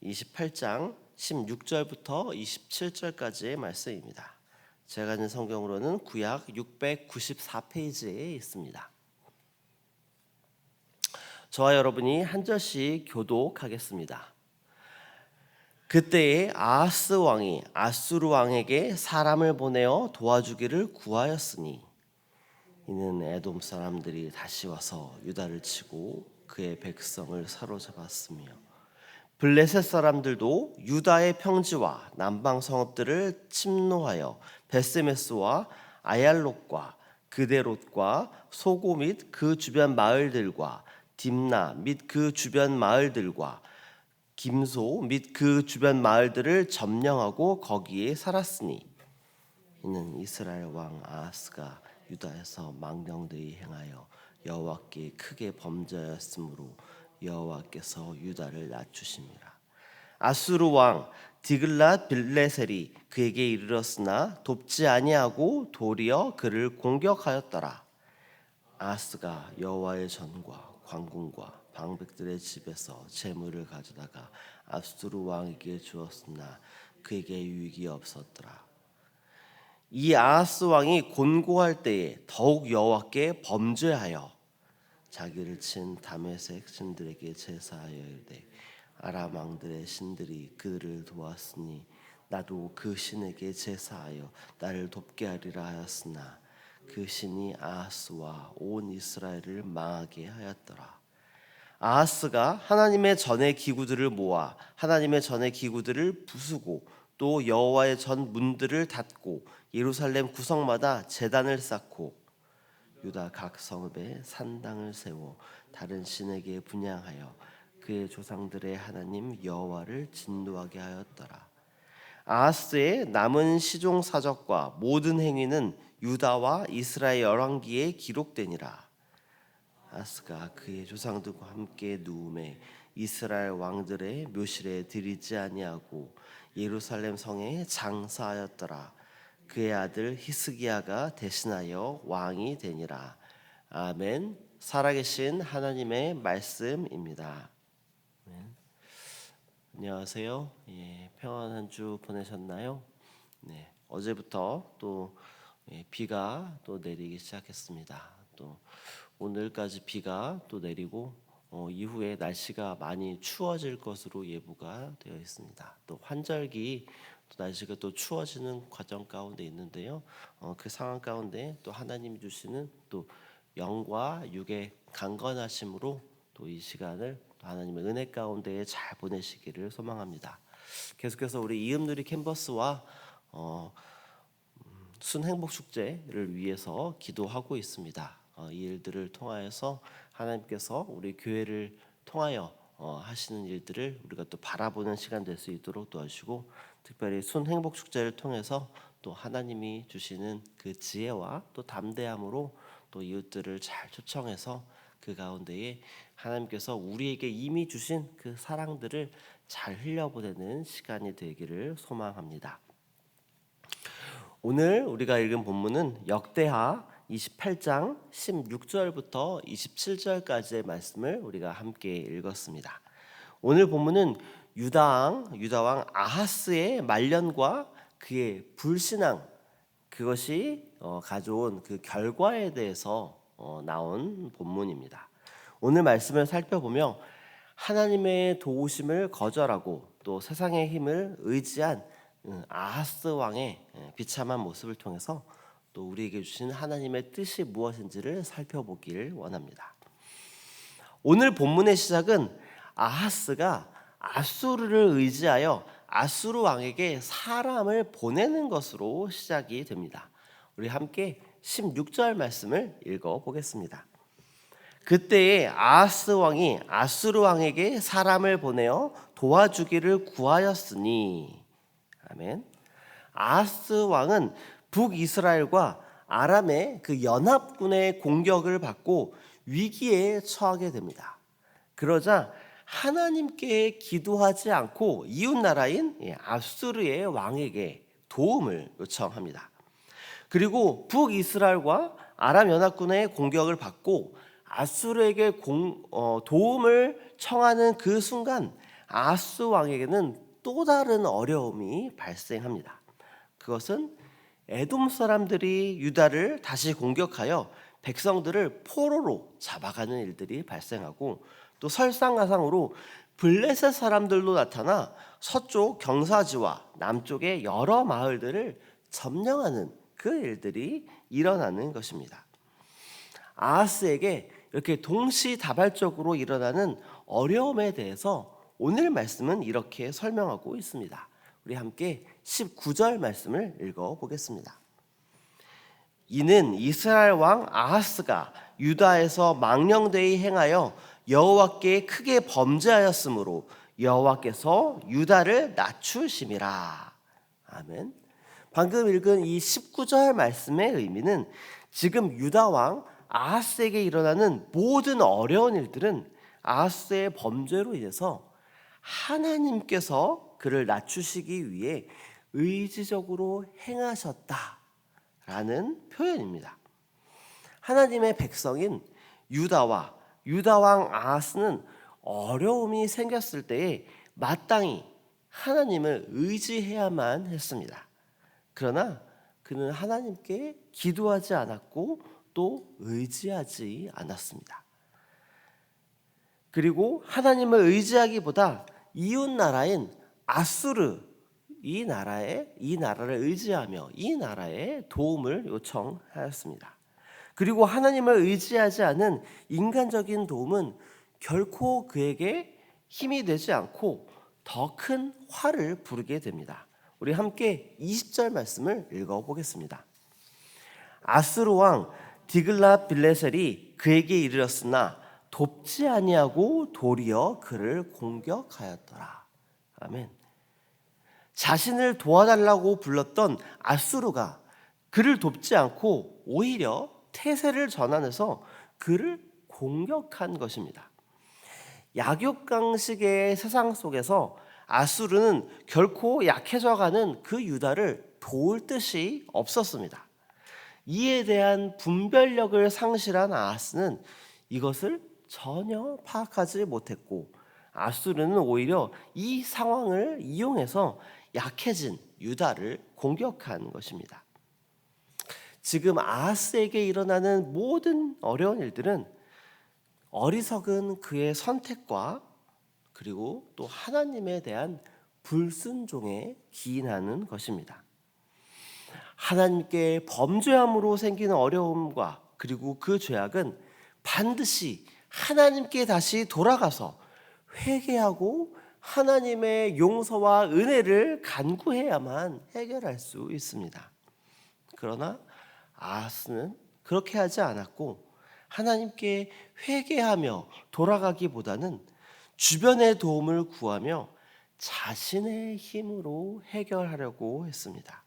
28장 16절부터 27절까지의 말씀입니다. 제가 가진 성경으로는 구약 694페이지에 있습니다. 저와 여러분이 한 절씩 교독하겠습니다. 그때에 아하스 왕이 아수르 왕에게 사람을 보내어 도와주기를 구하였으니 이는 에돔 사람들이 다시 와서 유다를 치고 그의 백성을 사로잡았으며 블레셋 사람들도 유다의 평지와 남방 성읍들을 침노하여 베스메스와 아얄롯과 그데롯과 소고 및 그 주변 마을들과 딥나 및 그 주변 마을들과 김소 및 그 주변 마을들을 점령하고 거기에 살았으니 이는 이스라엘 왕 아하스가 유다에서 망령되이 행하여 여호와께 크게 범죄하였으므로 여호와께서 유다를 낮추심이라. 아수르 왕 디글랏 빌레셀이 그에게 이르렀으나 돕지 아니하고 도리어 그를 공격하였더라. 아하스가 여호와의 전과 관군과 방백들의 집에서 재물을 가져다가 아수르 왕에게 주었으나 그에게 유익이 없었더라. 이 아하스 왕이 곤고할 때에 더욱 여호와께 범죄하여 자기를 친 다메섹 신들에게 제사하여 이르되 아람 왕들의 신들이 그들을 도왔으니 나도 그 신에게 제사하여 나를 돕게 하리라 하였으나 그 신이 아하스와 온 이스라엘을 망하게 하였더라. 아하스가 하나님의 전의 기구들을 모아 하나님의 전의 기구들을 부수고 또 여호와의 전 문들을 닫고 예루살렘 구성마다 제단을 쌓고 유다 각 성읍에 산당을 세워 다른 신에게 분향하여 그의 조상들의 하나님 여호와를 진노하게 하였더라. 아하스의 남은 시종 사적과 모든 행위는 유다와 이스라엘 열왕기에 기록되니라. 아하스가 그의 조상들과 함께 누움에 이스라엘 왕들의 묘실에 들이지 아니하고 예루살렘 성에 장사하였더라. 그의 아들 히스기야가 대신하여 왕이 되니라. 아멘. 살아계신 하나님의 말씀입니다. 아멘. 안녕하세요. 평안한 한 주 보내셨나요? 어제부터 또 비가 또 내리기 시작했습니다. 또 오늘까지 비가 또 내리고 이후에 날씨가 많이 추워질 것으로 예보가 되어 있습니다. 또 환절기 또 날씨가 또 추워지는 과정 가운데 있는데요. 그 상황 가운데 또 하나님이 주시는 또 영과 육의 강건하심으로 또 이 시간을 또 하나님의 은혜 가운데에 잘 보내시기를 소망합니다. 계속해서 우리 이음누리 캠퍼스와 순행복 축제를 위해서 기도하고 있습니다. 이 일들을 통하여서 하나님께서 우리 교회를 통하여 하시는 일들을 우리가 또 바라보는 시간 될 수 있도록 도와주시고 특별히 순행복 축제를 통해서 또 하나님이 주시는 그 지혜와 또 담대함으로 또 이웃들을 잘 초청해서 그 가운데에 하나님께서 우리에게 이미 주신 그 사랑들을 잘 흘려보내는 시간이 되기를 소망합니다. 오늘 우리가 읽은 본문은 역대하 28장 16절부터 27절까지의 말씀을 우리가 함께 읽었습니다. 오늘 본문은 유다 왕 아하스의 말년과 그의 불신앙 그것이 가져온 그 결과에 대해서 나온 본문입니다. 오늘 말씀을 살펴보면 하나님의 도우심을 거절하고 또 세상의 힘을 의지한 아하스 왕의 비참한 모습을 통해서 또 우리에게 주신 하나님의 뜻이 무엇인지를 살펴보길 원합니다. 오늘 본문의 시작은 아하스가 아수르를 의지하여 아수르 왕에게 사람을 보내는 것으로 시작이 됩니다. 우리 함께 16절 말씀을 읽어보겠습니다. 그때에 아하스 왕이 아수르 왕에게 사람을 보내어 도와주기를 구하였으니 아멘. 아하스 왕은 북이스라엘과 아람의 그 연합군의 공격을 받고 위기에 처하게 됩니다. 그러자 하나님께 기도하지 않고 이웃 나라인 아수르의 왕에게 도움을 요청합니다. 그리고 북이스라엘과 아람 연합군의 공격을 받고 아수르에게 도움을 청하는 그 순간 아하스 왕에게는 또 다른 어려움이 발생합니다. 그것은 에돔 사람들이 유다를 다시 공격하여 백성들을 포로로 잡아가는 일들이 발생하고, 또 설상가상으로 블레셋 사람들도 나타나 서쪽 경사지와 남쪽의 여러 마을들을 점령하는 그 일들이 일어나는 것입니다. 아하스에게 이렇게 동시다발적으로 일어나는 어려움에 대해서 오늘 말씀은 이렇게 설명하고 있습니다. 우리 함께 19절 말씀을 읽어보겠습니다. 이는 이스라엘 왕 아하스가 유다에서 망령되이 행하여 여호와께 크게 범죄하였으므로 여호와께서 유다를 낮추심이라. 아멘. 방금 읽은 이 19절 말씀의 의미는 지금 유다 왕 아하스에게 일어나는 모든 어려운 일들은 아하스의 범죄로 인해서 하나님께서 그를 낮추시기 위해 의지적으로 행하셨다라는 표현입니다. 하나님의 백성인 유다와 유다왕 아하스는 어려움이 생겼을 때에 마땅히 하나님을 의지해야만 했습니다. 그러나 그는 하나님께 기도하지 않았고 또 의지하지 않았습니다. 그리고 하나님을 의지하기보다 이웃 나라인 아수르, 이 나라를 의지하며 이 나라의 도움을 요청하였습니다. 그리고 하나님을 의지하지 않은 인간적인 도움은 결코 그에게 힘이 되지 않고 더 큰 화를 부르게 됩니다. 우리 함께 20절 말씀을 읽어보겠습니다. 아수르 왕 디글랏빌레셀이 그에게 이르렀으나 돕지 아니하고 도리어 그를 공격하였더라. 아멘. 자신을 도와달라고 불렀던 아수르가 그를 돕지 않고 오히려 태세를 전환해서 그를 공격한 것입니다. 약육강식의 세상 속에서 아수르는 결코 약해져가는 그 유다를 도울 뜻이 없었습니다. 이에 대한 분별력을 상실한 아하스는 이것을 전혀 파악하지 못했고, 아수르는 오히려 이 상황을 이용해서 약해진 유다를 공격한 것입니다. 지금 아하스에게 일어나는 모든 어려운 일들은 어리석은 그의 선택과 그리고 또 하나님에 대한 불순종에 기인하는 것입니다. 하나님께 범죄함으로 생기는 어려움과 그리고 그 죄악은 반드시 하나님께 다시 돌아가서 회개하고 하나님의 용서와 은혜를 간구해야만 해결할 수 있습니다. 그러나 아하스는 그렇게 하지 않았고 하나님께 회개하며 돌아가기보다는 주변의 도움을 구하며 자신의 힘으로 해결하려고 했습니다.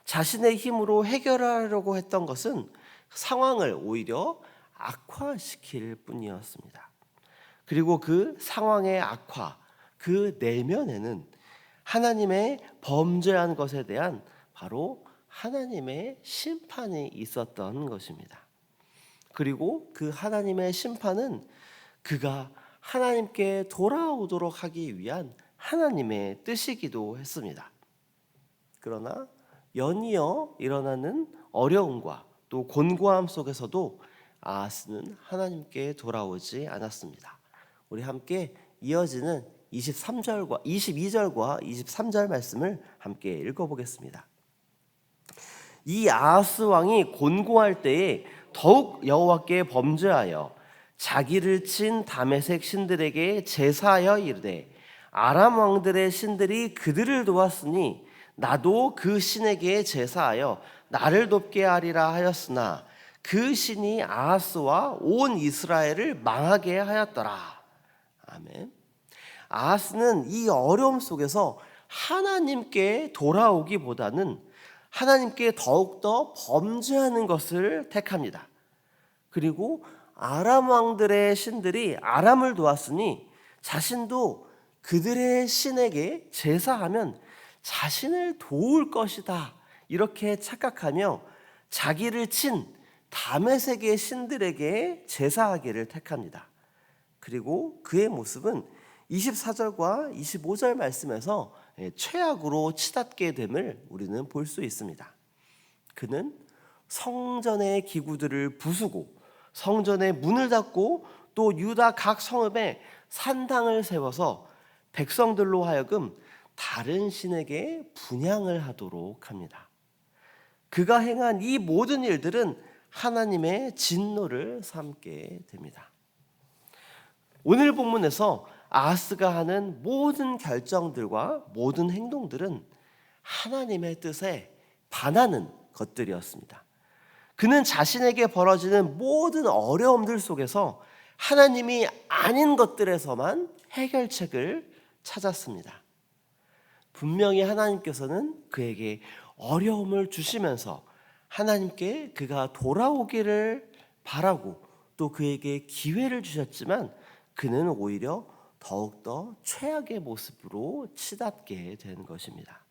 자신의 힘으로 해결하려고 했던 것은 상황을 오히려 악화시킬 뿐이었습니다. 그리고 그 상황의 악화, 그 내면에는 하나님의 범죄한 것에 대한 바로 하나님의 심판이 있었던 것입니다. 그리고 그 하나님의 심판은 그가 하나님께 돌아오도록 하기 위한 하나님의 뜻이기도 했습니다. 그러나 연이어 일어나는 어려움과 또 곤고함 속에서도 아하스는 하나님께 돌아오지 않았습니다. 우리 함께 이어지는 22절과 23절 말씀을 함께 읽어보겠습니다. 이 아하스 왕이 곤고할 때에 더욱 여호와께 범죄하여 자기를 친 다메섹 신들에게 제사하여 이르되 아람 왕들의 신들이 그들을 도왔으니 나도 그 신에게 제사하여 나를 돕게 하리라 하였으나 그 신이 아하스와 온 이스라엘을 망하게 하였더라. 아멘. 아하스는 이 어려움 속에서 하나님께 돌아오기보다는 하나님께 더욱더 범죄하는 것을 택합니다. 그리고 아람 왕들의 신들이 아람을 도왔으니 자신도 그들의 신에게 제사하면 자신을 도울 것이다, 이렇게 착각하며 자기를 친 다메섹의 신들에게 제사하기를 택합니다. 그리고 그의 모습은 24절과 25절 말씀에서 최악으로 치닫게 됨을 우리는 볼 수 있습니다. 그는 성전의 기구들을 부수고 성전의 문을 닫고 또 유다 각 성읍에 산당을 세워서 백성들로 하여금 다른 신에게 분향을 하도록 합니다. 그가 행한 이 모든 일들은 하나님의 진노를 삼게 됩니다. 오늘 본문에서 아하스가 하는 모든 결정들과 모든 행동들은 하나님의 뜻에 반하는 것들이었습니다. 그는 자신에게 벌어지는 모든 어려움들 속에서 하나님이 아닌 것들에서만 해결책을 찾았습니다. 분명히 하나님께서는 그에게 어려움을 주시면서 하나님께 그가 돌아오기를 바라고 또 그에게 기회를 주셨지만 그는 오히려 더욱더 최악의 모습으로 치닫게 된 것입니다.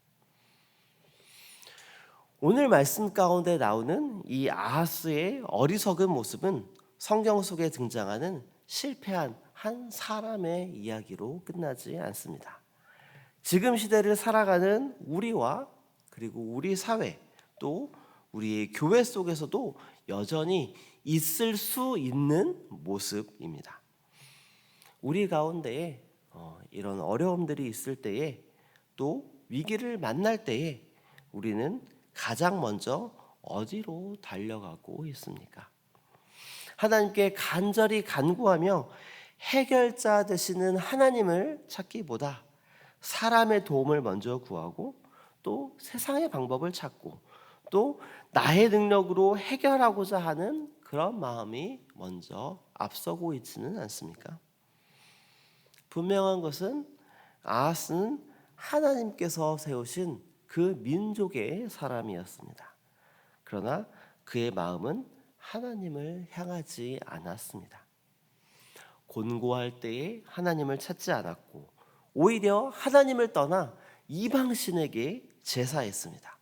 오늘 말씀 가운데 나오는 이 아하스의 어리석은 모습은 성경 속에 등장하는 실패한 한 사람의 이야기로 끝나지 않습니다. 지금 시대를 살아가는 우리와 그리고 우리 사회 또 우리의 교회 속에서도 여전히 있을 수 있는 모습입니다. 우리 가운데에 이런 어려움들이 있을 때에 또 위기를 만날 때에 우리는 가장 먼저 어디로 달려가고 있습니까? 하나님께 간절히 간구하며 해결자 되시는 하나님을 찾기보다 사람의 도움을 먼저 구하고 또 세상의 방법을 찾고 또 나의 능력으로 해결하고자 하는 그런 마음이 먼저 앞서고 있지는 않습니까? 분명한 것은 아하스는 하나님께서 세우신 그 민족의 사람이었습니다. 그러나 그의 마음은 하나님을 향하지 않았습니다. 곤고할 때에 하나님을 찾지 않았고 오히려 하나님을 떠나 이방신에게 제사했습니다.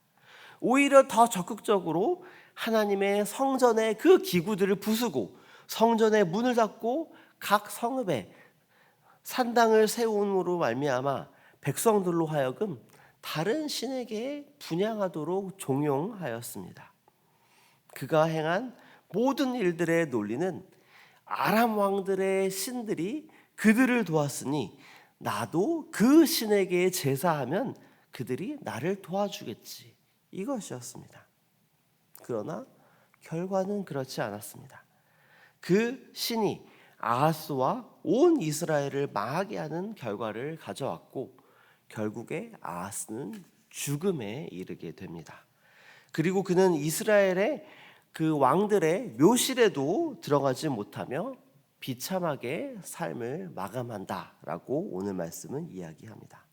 오히려 더 적극적으로 하나님의 성전의 그 기구들을 부수고 성전의 문을 닫고 각 성읍에 산당을 세움으로 말미암아 백성들로 하여금 다른 신에게 분향하도록 종용하였습니다. 그가 행한 모든 일들의 논리는 아람 왕들의 신들이 그들을 도왔으니 나도 그 신에게 제사하면 그들이 나를 도와주겠지, 이것이었습니다. 그러나 결과는 그렇지 않았습니다. 그 신이 아하스와 온 이스라엘을 망하게 하는 결과를 가져왔고 결국에 아하스는 죽음에 이르게 됩니다. 그리고 그는 이스라엘의 그 왕들의 묘실에도 들어가지 못하며 비참하게 삶을 마감한다라고 오늘 말씀은 이야기합니다.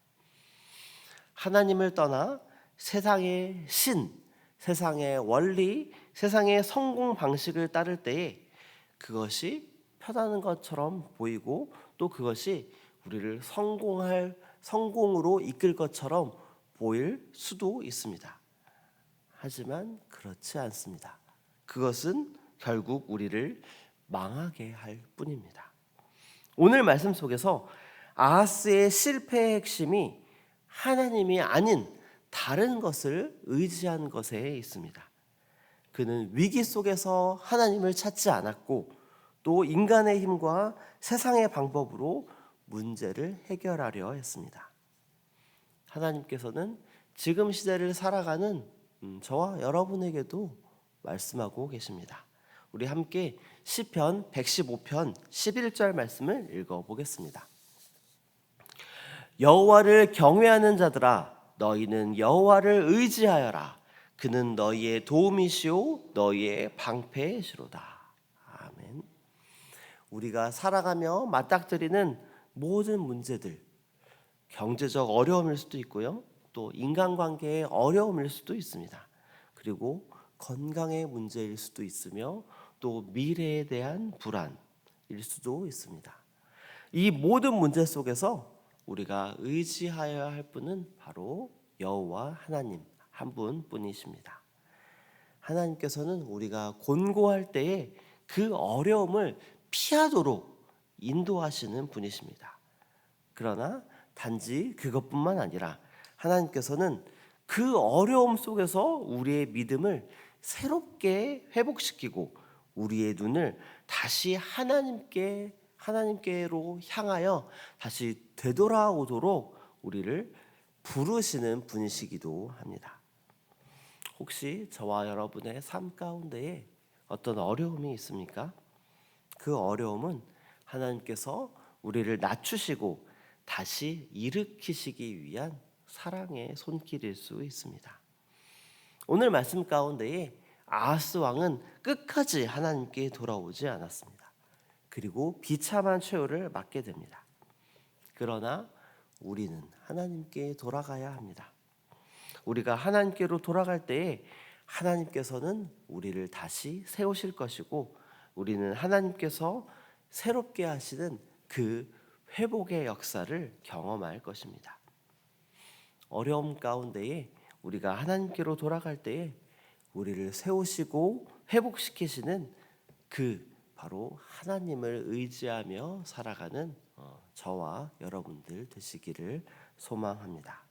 하나님을 떠나 세상의 신, 세상의 원리, 세상의 성공 방식을 따를 때에 그것이 편한 것처럼 보이고 또 그것이 우리를 성공으로 이끌 것처럼 보일 수도 있습니다. 하지만 그렇지 않습니다. 그것은 결국 우리를 망하게 할 뿐입니다. 오늘 말씀 속에서 아하스의 실패의 핵심이 하나님이 아닌 다른 것을 의지한 것에 있습니다. 그는 위기 속에서 하나님을 찾지 않았고 또 인간의 힘과 세상의 방법으로 문제를 해결하려 했습니다. 하나님께서는 지금 시대를 살아가는 저와 여러분에게도 말씀하고 계십니다. 우리 함께 시편 115편 11절 말씀을 읽어보겠습니다. 여호와를 경외하는 자들아 너희는 여호와를 의지하여라. 그는 너희의 도움이시오 너희의 방패시로다. 아멘. 우리가 살아가며 맞닥뜨리는 모든 문제들, 경제적 어려움일 수도 있고요. 또 인간관계의 어려움일 수도 있습니다. 그리고 건강의 문제일 수도 있으며 또 미래에 대한 불안일 수도 있습니다. 이 모든 문제 속에서 우리가 의지하여야 할 분은 바로 여호와 하나님 한 분뿐이십니다. 하나님께서는 우리가 곤고할 때에 그 어려움을 피하도록 인도하시는 분이십니다. 그러나 단지 그것뿐만 아니라 하나님께서는 그 어려움 속에서 우리의 믿음을 새롭게 회복시키고 우리의 눈을 다시 하나님께로 향하여 다시 되돌아오도록 우리를 부르시는 분이시기도 합니다. 혹시 저와 여러분의 삶 가운데에 어떤 어려움이 있습니까? 그 어려움은 하나님께서 우리를 낮추시고 다시 일으키시기 위한 사랑의 손길일 수 있습니다. 오늘 말씀 가운데에 아하스 왕은 끝까지 하나님께 돌아오지 않았습니다. 그리고 비참한 최후를 맞게 됩니다. 그러나 우리는 하나님께 돌아가야 합니다. 우리가 하나님께로 돌아갈 때에 하나님께서는 우리를 다시 세우실 것이고 우리는 하나님께서 새롭게 하시는 그 회복의 역사를 경험할 것입니다. 어려움 가운데에 우리가 하나님께로 돌아갈 때에 우리를 세우시고 회복시키시는 그 바로 하나님을 의지하며 살아가는 저와 여러분들 되시기를 소망합니다.